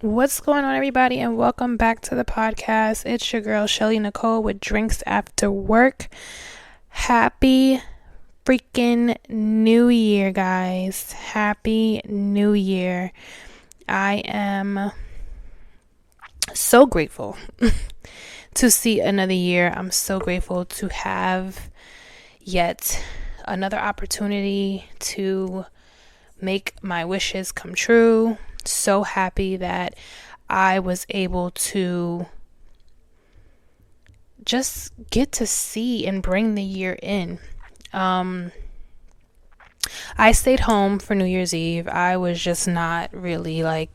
What's going on, everybody, and welcome back to the podcast. It's your girl, Shelly Nicole, with Drinks After Work. Happy freaking New Year, guys. Happy New Year. I am so grateful to see another year. I'm so grateful to have yet another opportunity to make my wishes come true. So happy that I was able to just get to see and bring the year in. I stayed home for New Year's Eve. I was just not really I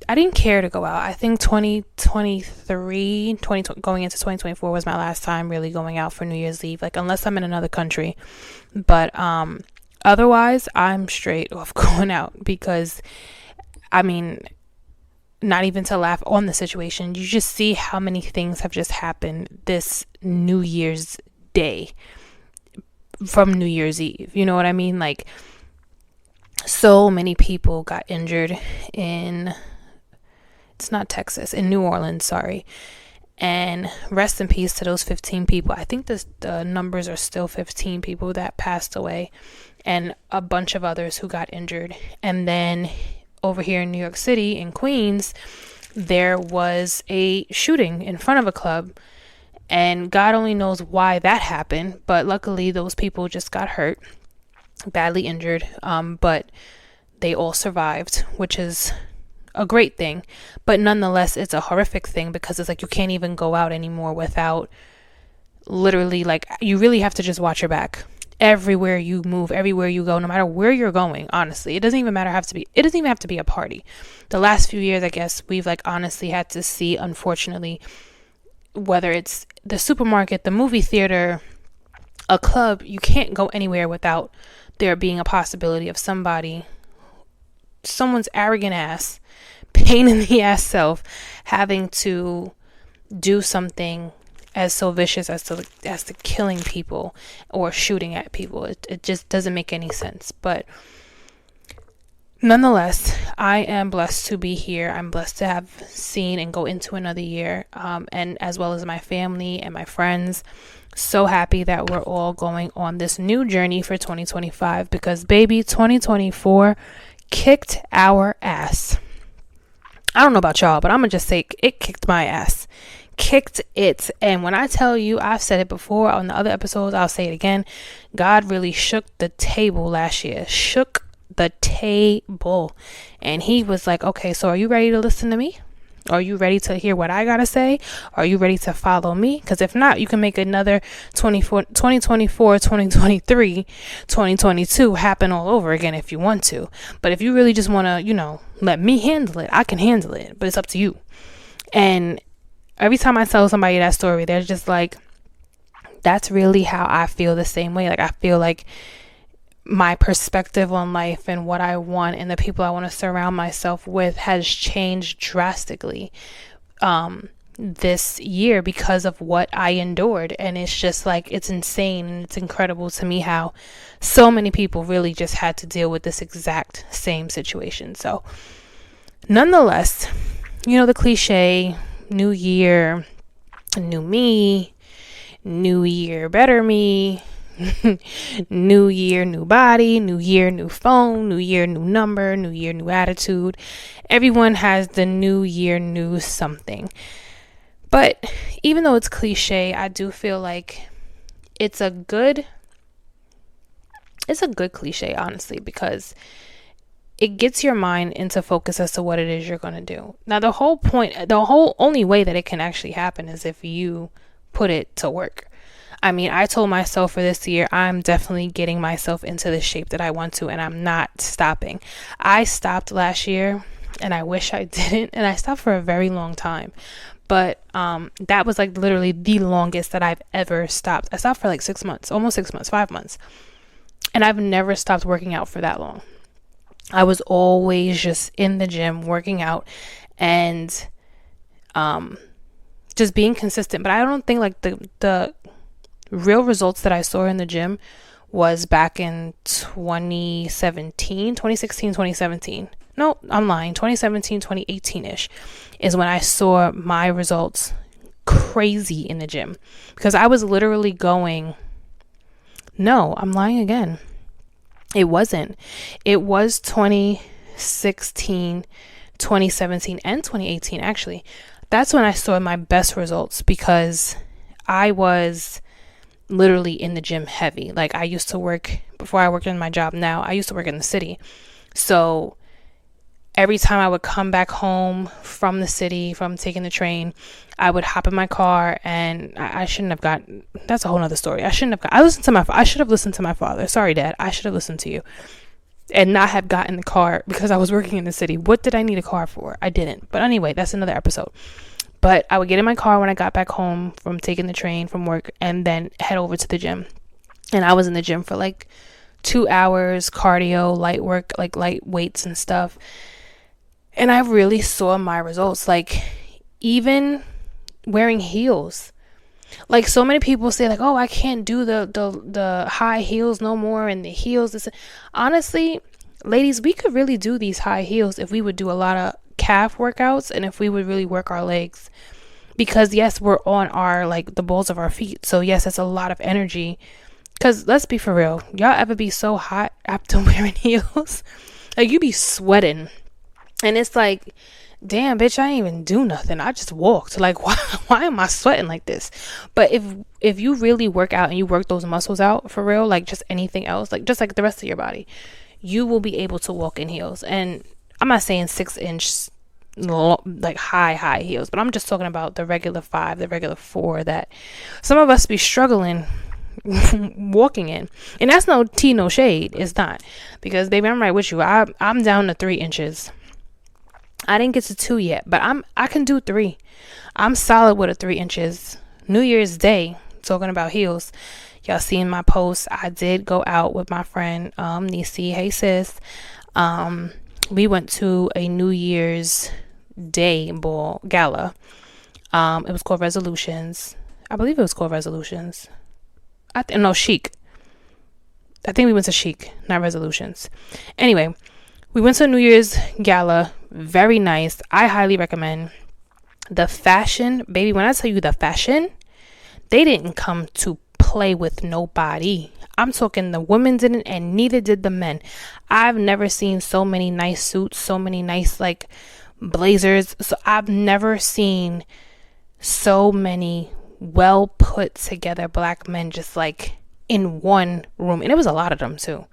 didn't care to go out. I think 2023, going into 2024 was my last time really going out for New Year's Eve, unless I'm in another country. But otherwise, I'm straight off going out because, not even to laugh on the situation, you just see how many things have just happened this New Year's Day from New Year's Eve. You know what I mean? So many people got injured in New Orleans, sorry. And rest in peace to those 15 people. I think the numbers are still 15 people that passed away and a bunch of others who got injured. And then over here in New York City, in Queens, there was a shooting in front of a club. And God only knows why that happened. But luckily, those people just got hurt, badly injured. But they all survived, which is a great thing. But nonetheless, it's a horrific thing because it's you can't even go out anymore without literally, you really have to just watch your back everywhere you move, everywhere you go, no matter where you're going. Honestly, it doesn't even have to be a party. The last few years, I guess, we've honestly had to see, unfortunately, whether it's the supermarket, the movie theater, a club, you can't go anywhere without there being a possibility of someone's arrogant ass, pain in the ass self having to do something as so vicious as to killing people or shooting at people. It just doesn't make any sense. But nonetheless, I am blessed to be here. I'm blessed to have seen and go into another year, and as well as my family and my friends. So happy that we're all going on this new journey for 2025 because, baby, 2024 kicked our ass. I don't know about y'all, but I'm going to just say it kicked my ass. Kicked it. And when I tell you, I've said it before on the other episodes, I'll say it again. God really shook the table last year. Shook the table. And he was like, okay, so are you ready to listen to me? Are you ready to hear what I got to say? Are you ready to follow me? Because if not, you can make another 2024, 2023, 2022 happen all over again if you want to. But if you really just want to, let me handle it, I can handle it. But it's up to you. And every time I tell somebody that story, they're just like, that's really how I feel the same way. I feel like my perspective on life and what I want and the people I want to surround myself with has changed drastically this year because of what I endured. And it's just it's insane and it's incredible to me how so many people really just had to deal with this exact same situation. So nonetheless, the cliche, new year, new me, new year, better me, new year, new body, new year, new phone, new year, new number, new year, new attitude. Everyone has the new year, new something. But even though it's cliche, I do feel like it's a good cliche, honestly, because it gets your mind into focus as to what it is you're going to do. Now, the whole only way that it can actually happen is if you put it to work. I told myself for this year, I'm definitely getting myself into the shape that I want to, and I'm not stopping. I stopped last year, and I wish I didn't, and I stopped for a very long time. But that was literally the longest that I've ever stopped. I stopped for 6 months, almost 6 months, 5 months. And I've never stopped working out for that long. I was always just in the gym working out and just being consistent. But I don't think the real results that I saw in the gym was back in 2017. no, I'm lying. 2017, 2018-ish is when I saw my results crazy in the gym, because I was literally going, no, I'm lying again. It wasn't. It was 2016, 2017, and 2018, actually. That's when I saw my best results, because I was literally in the gym heavy. Like, I used to work, before I worked in my job now, I used to work in the city. So every time I would come back home from the city, from taking the train, I would hop in my car, and I shouldn't have gotten, that's a whole nother story. I should have listened to my father. Sorry, Dad. I should have listened to you and not have gotten the car, because I was working in the city. What did I need a car for? I didn't. But anyway, that's another episode. But I would get in my car when I got back home from taking the train from work, and then head over to the gym. And I was in the gym for like 2 hours, cardio, light work, like light weights and stuff. And I really saw my results. Like, even wearing heels. Like, so many people say, like, oh, I can't do the high heels no more, and the heels. Honestly, ladies, we could really do these high heels if we would do a lot of calf workouts, and if we would really work our legs. Because yes, we're on our, like, the balls of our feet. So yes, it's a lot of energy. Because let's be for real, y'all ever be so hot after wearing heels? Like, you be sweating. And it's like, damn, bitch, I ain't even do nothing. I just walked. Like, why am I sweating like this? But if you really work out and you work those muscles out for real, like just anything else, like just like the rest of your body, you will be able to walk in heels. And I'm not saying 6-inch like high heels, but I'm just talking about the regular 5, the regular 4 that some of us be struggling walking in. And that's no tea, no shade. It's not. Because baby, I'm right with you. I'm down to 3 inches. I didn't get to 2 yet, but I can do 3. I'm solid with a 3 inches. New Year's Day, talking about heels. Y'all seen my post. I did go out with my friend Nisi. Hey sis. We went to a New Year's Day ball gala. It was called Resolutions. I believe it was called Resolutions. No, Chic. I think we went to Chic, not Resolutions. Anyway, we went to a New Year's gala. Very nice. I highly recommend. The fashion, baby, when I tell you the fashion, they didn't come to play with nobody. I'm talking the women didn't, and neither did the men. I've never seen so many nice suits, so many nice like blazers. So I've never seen so many well put together black men just like in one room. And it was a lot of them too.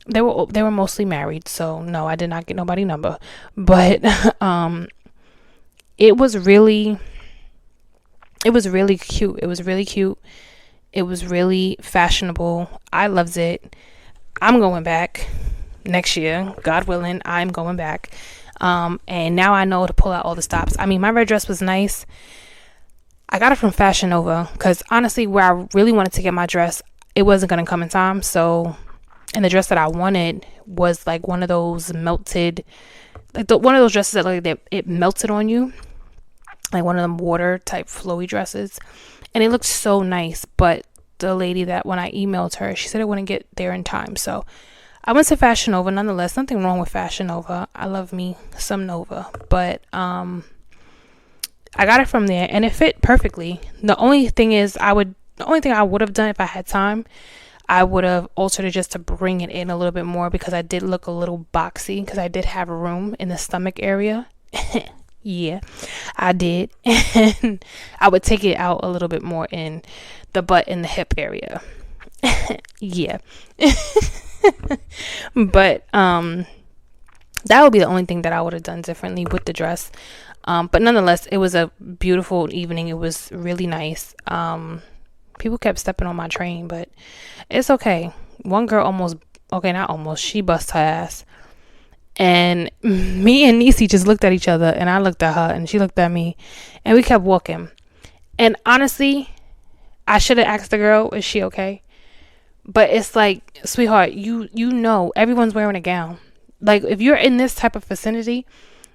They were mostly married, so no, I did not get nobody number. But it was really cute. It was really cute. It was really fashionable. I loved it. I'm going back next year, God willing. I'm going back. And now I know to pull out all the stops. I mean, my red dress was nice. I got it from Fashion Nova because honestly, where I really wanted to get my dress, it wasn't going to come in time. So, and the dress that I wanted was like one of those melted, like one of those dresses that like it melted on you, like one of them water type flowy dresses, and it looked so nice. But the lady that when I emailed her, she said it wouldn't get there in time. So I went to Fashion Nova. Nonetheless, nothing wrong with Fashion Nova. I love me some Nova, but I got it from there and it fit perfectly. The only thing I would have done if I had time, I would have altered it just to bring it in a little bit more because I did look a little boxy because I did have room in the stomach area. Yeah, I did. And I would take it out a little bit more in the butt and the hip area. Yeah. But that would be the only thing that I would have done differently with the dress. But nonetheless, it was a beautiful evening. It was really nice. People kept stepping on my train, but it's okay. One girl she bust her ass. And me and Nisi just looked at each other, and I looked at her, and she looked at me, and we kept walking. And honestly, I should have asked the girl, is she okay? But it's like, sweetheart, you know everyone's wearing a gown. Like, if you're in this type of vicinity,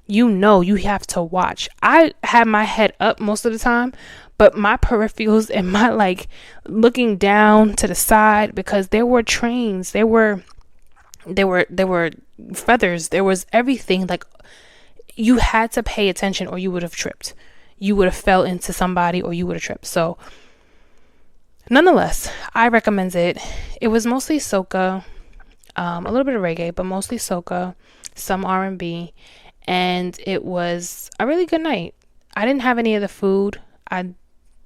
you know you have to watch. I had my head up most of the time, but my peripherals and my like looking down to the side, because there were trains, there were There were feathers, there was everything. Like, you had to pay attention or you would have tripped. You would have fell into somebody or you would have tripped. So nonetheless, I recommend it. It was mostly soca, a little bit of reggae, but mostly soca, some R&B, and it was a really good night. I didn't have any of the food. I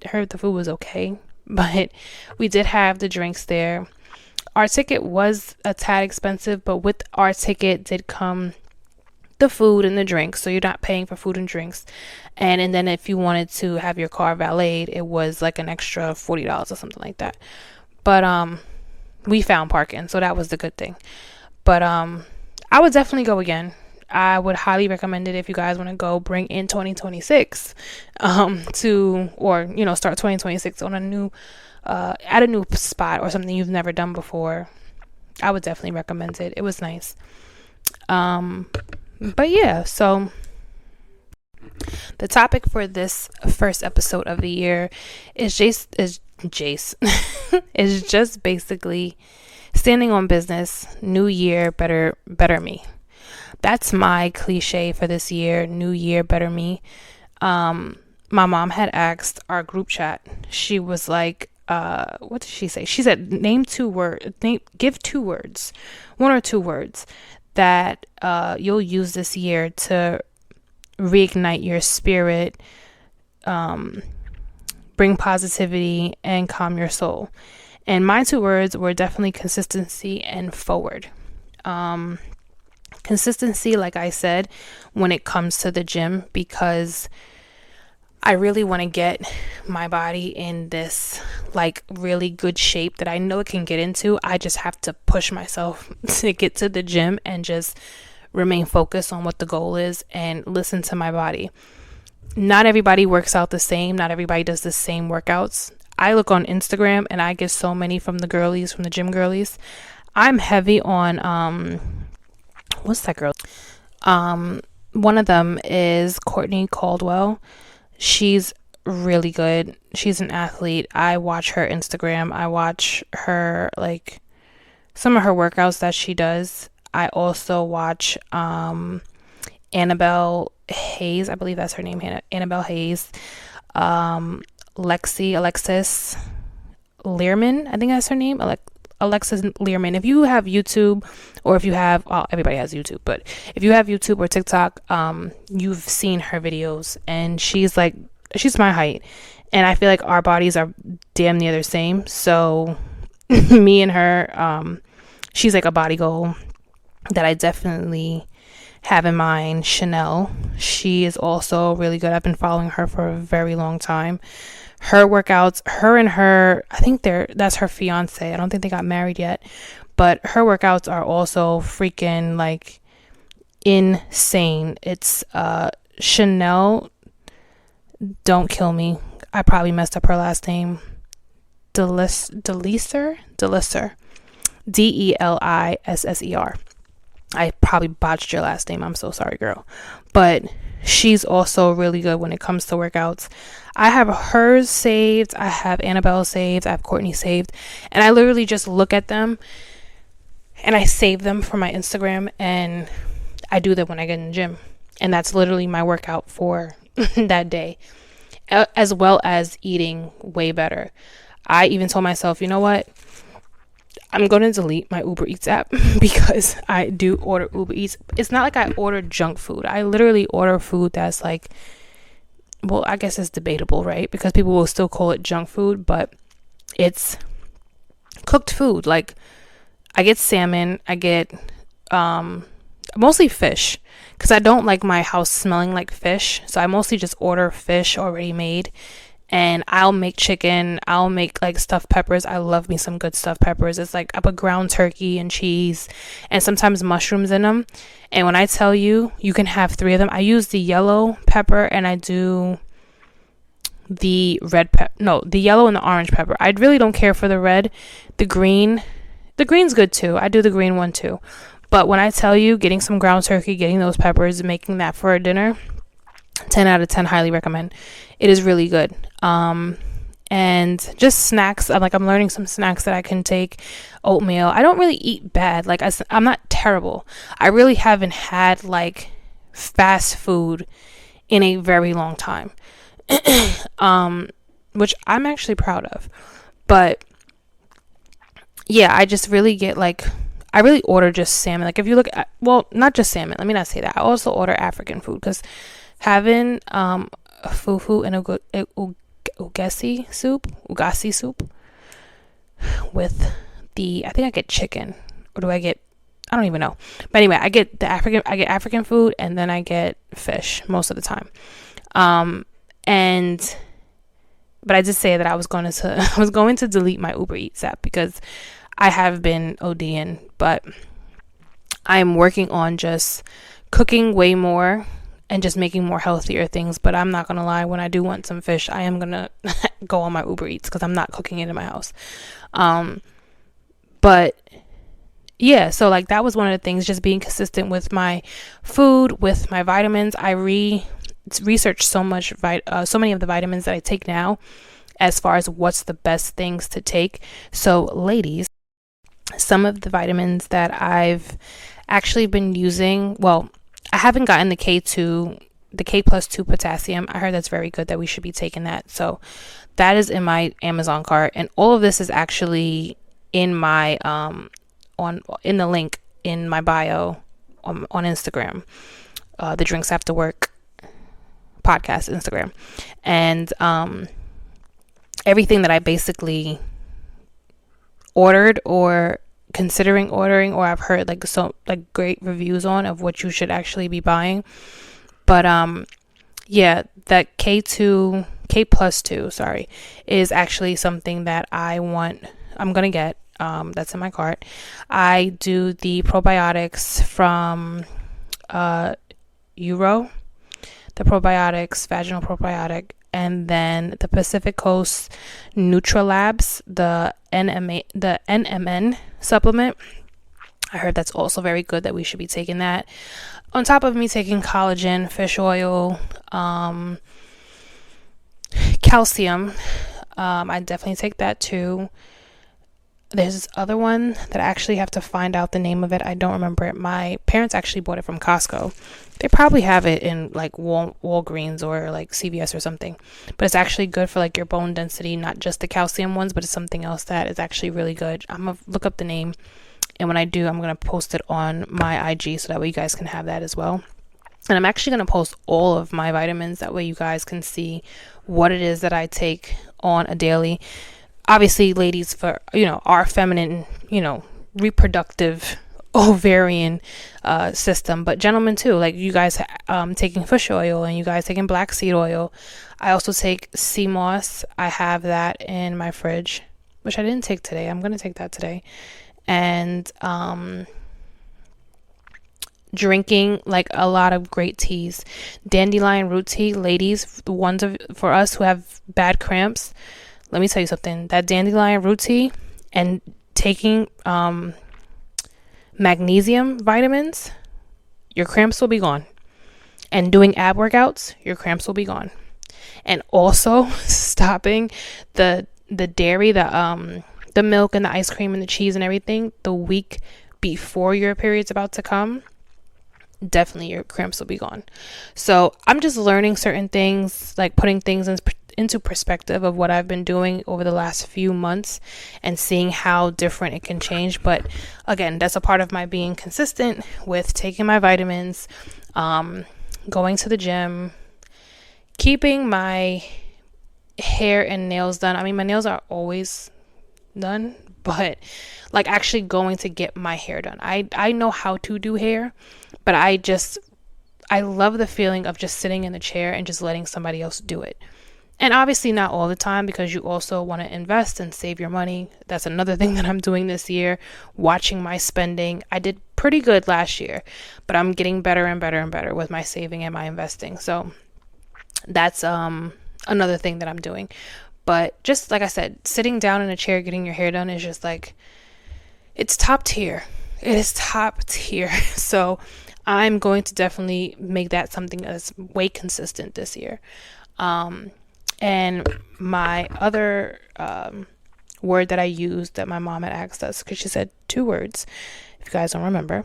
heard the food was okay, but we did have the drinks there. Our ticket was a tad expensive, but with our ticket did come the food and the drinks, so you're not paying for food and drinks. And then if you wanted to have your car valeted, it was like an extra $40 or something like that. But we found parking, so that was the good thing. But I would definitely go again. I would highly recommend it if you guys want to go. Bring in 2026 to, or start 2026 on a new at a new spot or something you've never done before. I would definitely recommend it. It was nice. But yeah, so the topic for this first episode of the year is just basically standing on business. New year, better me. That's my cliche for this year. New year, better me. My mom had asked our group chat. She was like, what did she say? She said, give 2 words, 1 or 2 words that you'll use this year to reignite your spirit, bring positivity, and calm your soul. And my 2 words were definitely consistency and forward. Consistency, like I said, when it comes to the gym, because I really want to get my body in this like really good shape that I know it can get into. I just have to push myself to get to the gym and just remain focused on what the goal is and listen to my body. Not everybody works out the same. Not everybody does the same workouts. I look on Instagram and I get so many from the girlies, from the gym girlies. I'm heavy on what's that girl? One of them is Courtney Caldwell. She's really good. She's an athlete. I watch her Instagram. I watch her, like, some of her workouts that she does. I also watch Annabelle Hayes. I believe that's her name, Annabelle Hayes. Alexis Learman. I think that's her name. Alexis Learman. If you have YouTube, or if you have, everybody has YouTube, but if you have YouTube or TikTok, you've seen her videos, and she's my height, and I feel like our bodies are damn near the same. So me and her, she's like a body goal that I definitely have in mind. Chanel, she is also really good. I've been following her for a very long time. Her workouts, I think that's her fiance. I don't think they got married yet, but her workouts are also freaking like insane. It's Chanel, don't kill me, I probably messed up her last name. Delisser, Delisser. I probably botched your last name. I'm so sorry, girl. But she's also really good when it comes to workouts. I have hers saved. I have Annabelle saved. I have Courtney saved. And I literally just look at them and I save them for my Instagram, and I do them when I get in the gym. And that's literally my workout for that day, as well as eating way better. I even told myself, you know what? I'm going to delete my Uber Eats app because I do order Uber Eats. It's not like I order junk food. I literally order food that's like, well, I guess it's debatable, right? Because people will still call it junk food, but it's cooked food. Like, I get salmon, I get mostly fish, because I don't like my house smelling like fish. So I mostly just order fish already made. And I'll make chicken. I'll make like stuffed peppers. I love me some good stuffed peppers. It's like I put ground turkey and cheese and sometimes mushrooms in them. And when I tell you, you can have 3 of them. I use the yellow pepper and I do the red pepper. No, the yellow and the orange pepper. I really don't care for the red. The green's good too. I do the green one too. But when I tell you, getting some ground turkey, getting those peppers, making that for a dinner, 10 out of 10, highly recommend. It is really good. and just snacks. I'm learning some snacks that I can take. Oatmeal. I don't really eat bad. Like I'm not terrible. I really haven't had like fast food in a very long time. Which I'm actually proud of. But yeah, I just really get like, I really order just salmon. Like if you look at, well, not just salmon. Let me not say that. I also order African food because having fufu and ugasi soup with I think I get chicken, or do I get, I don't even know. But anyway, I get African food, and then I get fish most of the time. But I did say that I was going to delete my Uber Eats app because I have been ODing, but I'm working on just cooking way more and just making more healthier things. But I'm not going to lie, when I do want some fish, I am going to go on my Uber Eats because I'm not cooking it in my house. But yeah, so like that was one of the things, just being consistent with my food, with my vitamins. I researched so many of the vitamins that I take now, as far as what's the best things to take. So ladies, some of the vitamins that I've actually been using, well, I haven't gotten the K plus 2 potassium. I heard that's very good, that we should be taking that. So that is in my Amazon cart, and all of this is actually in my in the link in my bio on Instagram, the Drinks After Work podcast Instagram. And everything that I basically ordered or considering ordering, or I've heard like great reviews on, of what you should actually be buying. But yeah, that K plus 2 is actually something that I'm gonna get. That's in my cart. I do the probiotics from Euro, the probiotics, vaginal probiotic, and then the Pacific Coast Nutrilabs, the NMN supplement. I heard that's also very good, that we should be taking that. On top of me taking collagen, fish oil, calcium, I definitely take that too. There's this other one that I actually have to find out the name of it. I don't remember it. My parents actually bought it from Costco. They probably have it in like Walgreens or like CVS or something. But it's actually good for like your bone density, not just the calcium ones, but it's something else that is actually really good. I'm going to look up the name. And when I do, I'm going to post it on my IG so that way you guys can have that as well. And I'm actually going to post all of my vitamins. That way you guys can see what it is that I take on a daily. Obviously, ladies, for, our feminine, reproductive ovarian system, but gentlemen too, like you guys taking fish oil, and you guys taking black seed oil. I also take sea moss. I have that in my fridge, which I didn't take today. I'm going to take that today. And drinking like a lot of great teas. Dandelion root tea, ladies, the ones for us who have bad cramps. Let me tell you something. That dandelion root tea and taking magnesium vitamins, your cramps will be gone. And doing ab workouts, your cramps will be gone. And also stopping the dairy, the milk and the ice cream and the cheese and everything the week before your period's about to come. Definitely your cramps will be gone. So I'm just learning certain things, like putting things into perspective of what I've been doing over the last few months and seeing how different it can change. But again, that's a part of my being consistent with taking my vitamins, going to the gym, keeping my hair and nails done. I mean, my nails are always done, but like actually going to get my hair done. I know how to do hair, but I love the feeling of just sitting in the chair and just letting somebody else do it. And obviously not all the time, because you also want to invest and save your money. That's another thing that I'm doing this year, watching my spending. I did pretty good last year, but I'm getting better and better and better with my saving and my investing. So that's another thing that I'm doing. But just like I said, sitting down in a chair, getting your hair done is just like, it's top tier. It is top tier. So I'm going to definitely make that something that's way consistent this year. And my other word that I used that my mom had asked us, because she said 2 words, if you guys don't remember,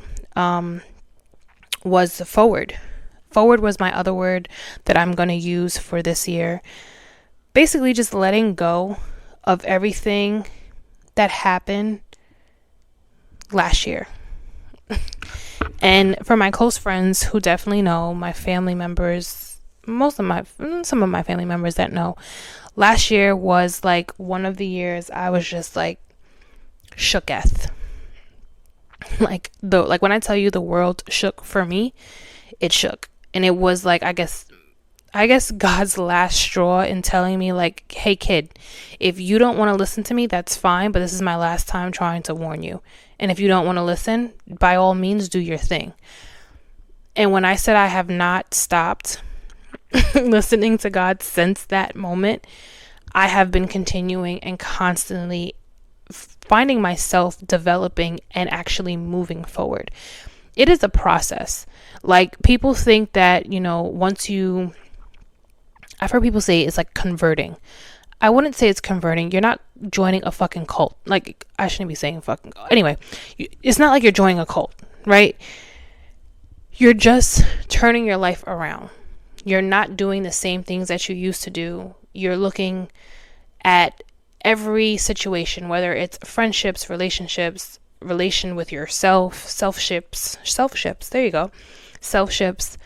was forward. Forward was my other word that I'm going to use for this year. Basically just letting go of everything that happened last year. And for my close friends who definitely know, my family members, some of my family members that know, last year was like one of the years I was just like shooketh. Like when I tell you the world shook for me, it shook. And it was like, I guess God's last straw in telling me like, hey kid, if you don't want to listen to me, that's fine, but this is my last time trying to warn you. And if you don't want to listen, by all means, do your thing. And when I said I have not stopped listening to God since that moment, I have been continuing and constantly finding myself developing and actually moving forward. It is a process. Like, people think that, I've heard people say it's like converting. I wouldn't say it's converting. You're not joining a fucking cult. Like, I shouldn't be saying fucking. Anyway, it's not like you're joining a cult, right? You're just turning your life around. You're not doing the same things that you used to do. You're looking at every situation, whether it's friendships, relationships, relation with yourself, self-ships, there you go, self-ships,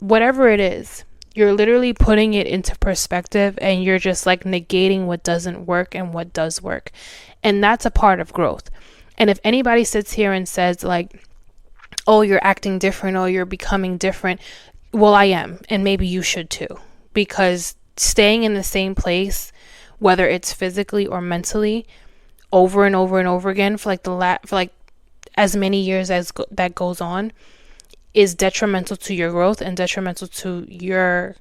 whatever it is. You're literally putting it into perspective, and you're just like negating what doesn't work and what does work. And that's a part of growth. And if anybody sits here and says like, oh, you're acting different, or you're becoming different, well, I am. And maybe you should too. Because staying in the same place, whether it's physically or mentally, over and over and over again for like as many years as that goes on, is detrimental to your growth and detrimental to your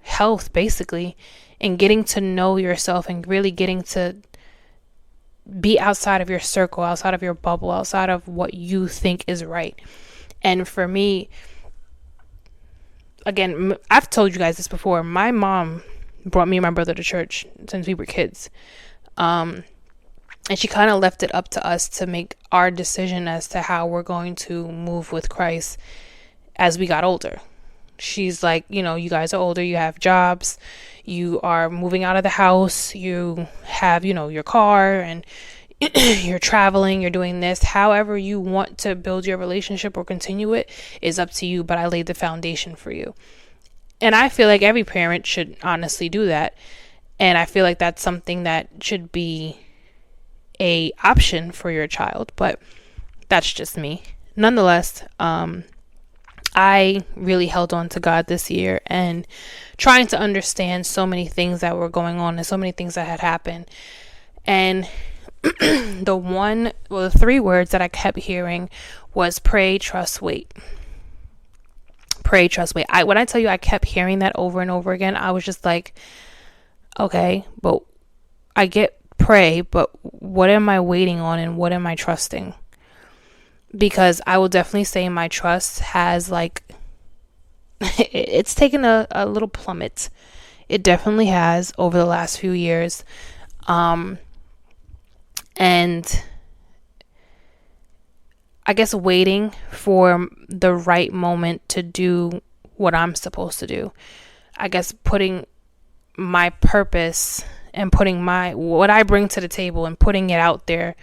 health, basically, and getting to know yourself and really getting to be outside of your circle, outside of your bubble, outside of what you think is right. And for me, again, I've told you guys this before, my mom brought me and my brother to church since we were kids. And she kind of left it up to us to make our decision as to how we're going to move with Christ as we got older. She's like, you guys are older, you have jobs, you are moving out of the house, you have, your car, and you're traveling, you're doing this. However you want to build your relationship or continue it is up to you, but I laid the foundation for you. And I feel like every parent should honestly do that. And I feel like that's something that should be a option for your child, but that's just me. Nonetheless, I really held on to God this year and trying to understand so many things that were going on and so many things that had happened. And the 3 words that I kept hearing was pray, trust, wait. Pray, trust, wait. When I tell you I kept hearing that over and over again, I was just like, okay, but I get pray, but what am I waiting on and what am I trusting? Because I will definitely say my trust has it's taken a little plummet. It definitely has over the last few years. And I guess waiting for the right moment to do what I'm supposed to do. I guess putting my purpose and putting what I bring to the table and putting it out there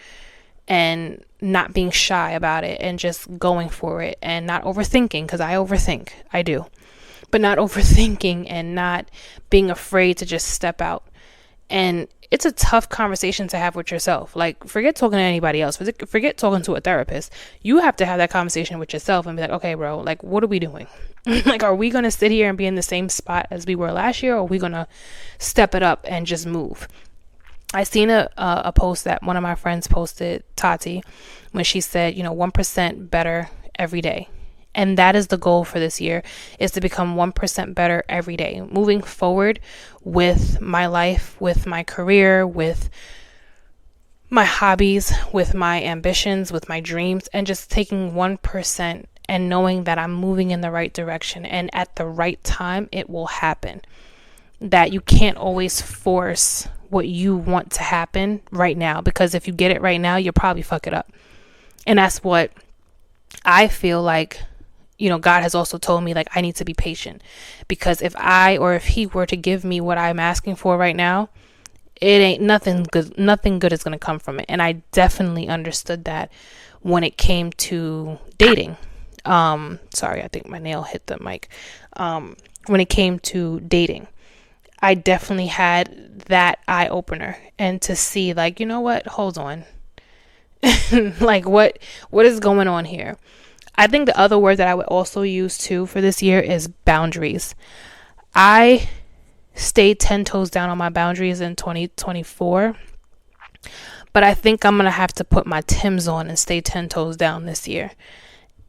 and not being shy about it and just going for it and not overthinking, because I overthink. I do. But not overthinking and not being afraid to just step out. And it's a tough conversation to have with yourself. Like, forget talking to anybody else. Forget talking to a therapist. You have to have that conversation with yourself and be like, okay, bro, like, what are we doing? Like, are we going to sit here and be in the same spot as we were last year? Or are we going to step it up and just move? I seen a post that one of my friends posted, Tati, when she said, 1% better every day. And that is the goal for this year, is to become 1% better every day. Moving forward with my life, with my career, with my hobbies, with my ambitions, with my dreams, and just taking 1% and knowing that I'm moving in the right direction. And at the right time, it will happen. that you can't always force what you want to happen right now, because if you get it right now, you'll probably fuck it up. And that's what I feel like, God has also told me, like, I need to be patient, because if he were to give me what I'm asking for right now, it ain't nothing good is going to come from it. And I definitely understood that when it came to dating. Sorry, I think my nail hit the mic. When it came to dating, I definitely had that eye opener, and to see, like, you know what, hold on. Like, what is going on here? I think the other word that I would also use too for this year is boundaries. I stayed 10 toes down on my boundaries in 2024, but I think I'm going to have to put my Timbs on and stay 10 toes down this year.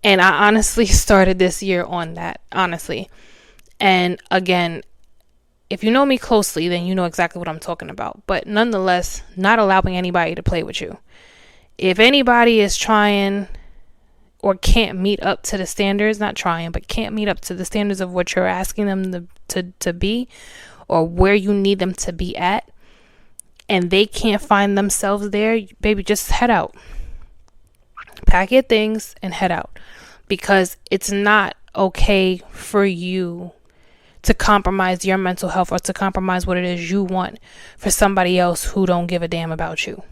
And I honestly started this year on that, honestly. And again, if you know me closely, then you know exactly what I'm talking about. But nonetheless, not allowing anybody to play with you. If anybody is trying or can't meet up to the standards, not trying, but can't meet up to the standards of what you're asking them to be, or where you need them to be at, and they can't find themselves there, baby, just head out. Pack your things and head out, because it's not okay for you to compromise your mental health or to compromise what it is you want for somebody else who don't give a damn about you.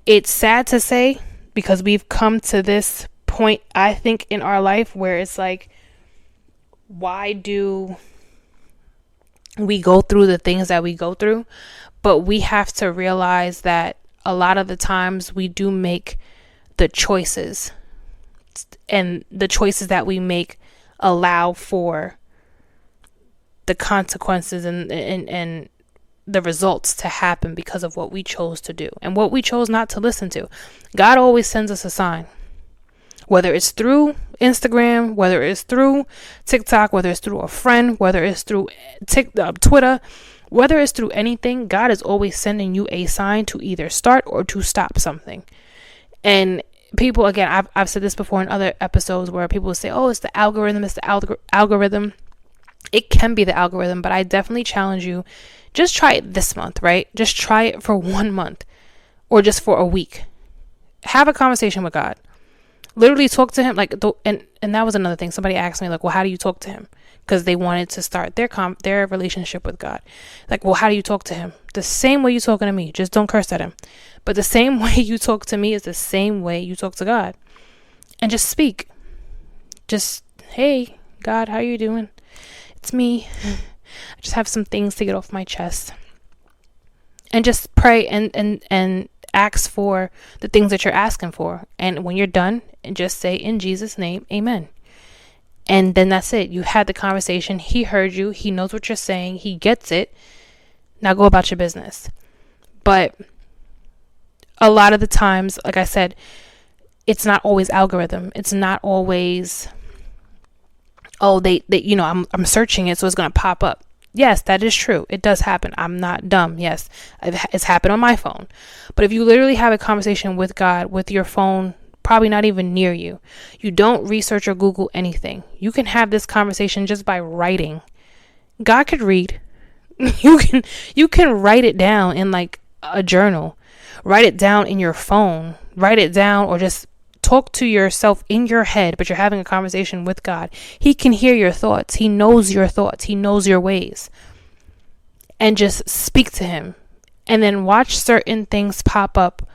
It's sad to say, because we've come to this point, I think, in our life where it's like, why do we go through the things that we go through? But we have to realize that a lot of the times we do make the choices, and the choices that we make allow for the consequences and the results to happen because of what we chose to do and what we chose not to listen to. God always sends us a sign, whether it's through Instagram, whether it's through TikTok, whether it's through a friend, whether it's through Twitter, whether it's through anything. God is always sending you a sign to either start or to stop something. And people, again, I've said this before in other episodes where people say, oh, it's the algorithm, algorithm. It can be the algorithm, but I definitely challenge you, just try it this month, right? Just try it for 1 month or just for a week. Have a conversation with God. Literally talk to him. And that was another thing. Somebody asked me, like, well, how do you talk to him? Because they wanted to start their relationship with God. Like, well, how do you talk to him? The same way you talking to me. Just don't curse at him. But the same way you talk to me is the same way you talk to God. And just speak. Just, hey, God, how you doing? It's me. I just have some things to get off my chest. And just pray and ask for the things that you're asking for. And when you're done, and just say, in Jesus' name, amen. And then that's it. You had the conversation. He heard you. He knows what you're saying. He gets it. Now go about your business. But a lot of the times, like I said, it's not always algorithm. It's not always, oh, I'm searching it, so it's going to pop up. Yes, that is true. It does happen. I'm not dumb. Yes, it's happened on my phone. But if you literally have a conversation with God, with your phone probably not even near you, you don't research or Google anything, you can have this conversation just by writing. God could read. You can write it down in like a journal. Write it down in your phone. Write it down, or just talk to yourself in your head, but you're having a conversation with God. He can hear your thoughts. He knows your thoughts. He knows your ways. And just speak to him. And then watch certain things pop up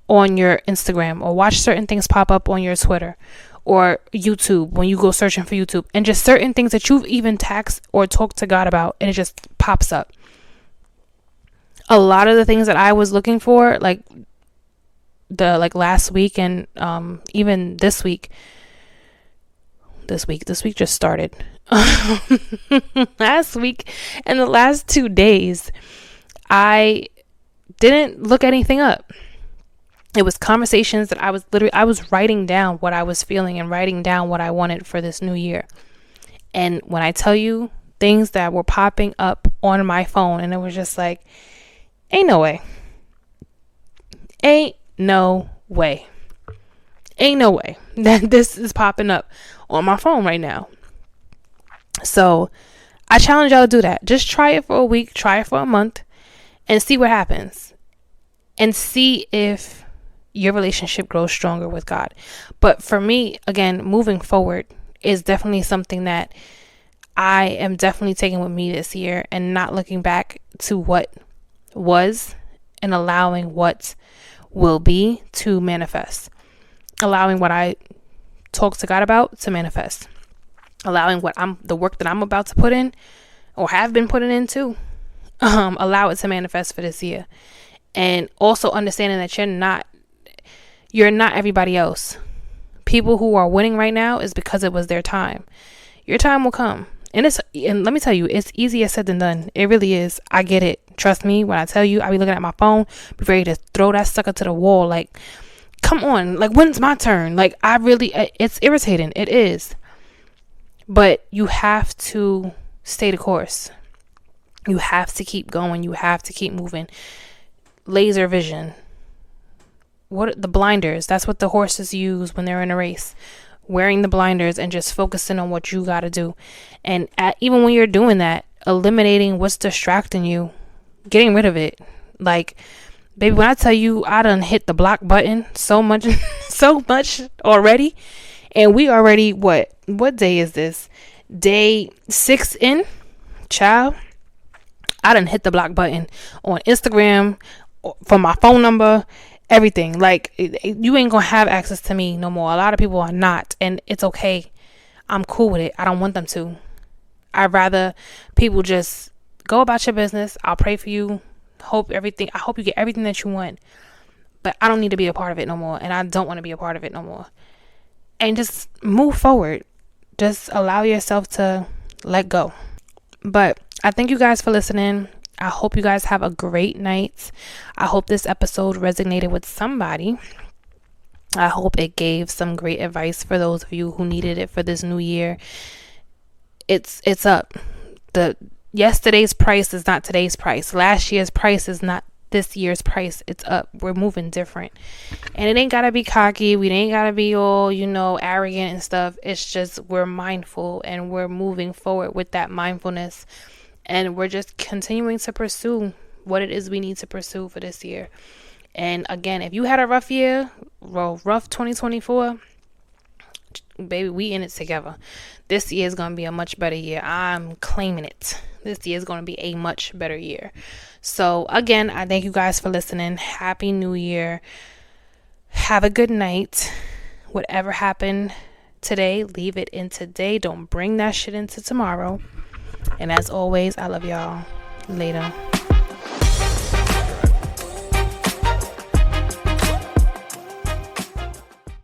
on your Instagram, or watch certain things pop up on your Twitter or YouTube when you go searching for YouTube, and just certain things that you've even texted or talked to God about, and it just pops up. A lot of the things that I was looking for, like last week, and even this week just started. Last week and the last 2 days, I didn't look anything up. It was conversations that I was writing down what I was feeling and writing down what I wanted for this new year. And when I tell you things that were popping up on my phone, and it was just like, ain't no way. Ain't no way that this is popping up on my phone right now. So I challenge y'all to do that. Just try it for a week, try it for a month, and see what happens. And see if your relationship grows stronger with God. But for me, again, moving forward is definitely something that I am definitely taking with me this year, and not looking back to what was and allowing what will be to manifest. Allowing what I talk to God about to manifest. Allowing the work that I'm about to put in or have been putting into, allow it to manifest for this year. And also understanding that you're not everybody else. People who are winning right now is because it was their time. Your time will come. And let me tell you, it's easier said than done. It really is. I get it. Trust me when I tell you, I be looking at my phone, be ready to throw that sucker to the wall. Like, come on. Like, when's my turn? Like, it's irritating. It is. But you have to stay the course. You have to keep going. You have to keep moving. Laser vision. The blinders? That's what the horses use when they're in a race. Wearing the blinders and just focusing on what you got to do. And even when you're doing that, eliminating what's distracting you, getting rid of it. Like, baby, when I tell you I done hit the block button so much already, and we already, what day is this? Day 6 in? Child, I done hit the block button on Instagram, for my phone number, everything. Like, you ain't gonna have access to me no more. A lot of people are not, and it's okay. I'm cool with it. I don't want them to. I'd rather people just go about your business. I'll pray for you. I hope you get everything that you want, but I don't need to be a part of it no more, and I don't want to be a part of it no more. And just move forward. Just allow yourself to let go. But I thank you guys for listening. I hope you guys have a great night. I hope this episode resonated with somebody. I hope it gave some great advice for those of you who needed it for this new year. It's up. Yesterday's price is not today's price. Last year's price is not this year's price. It's up. We're moving different. And it ain't gotta be cocky. We ain't gotta be all, arrogant and stuff. It's just we're mindful, and we're moving forward with that mindfulness. And we're just continuing to pursue what it is we need to pursue for this year. And again, if you had a rough 2024, baby, we in it together. This year is going to be a much better year. I'm claiming it. This year is going to be a much better year. So again, I thank you guys for listening. Happy New Year. Have a good night. Whatever happened today, leave it in today. Don't bring that shit into tomorrow. And as always, I love y'all. Later.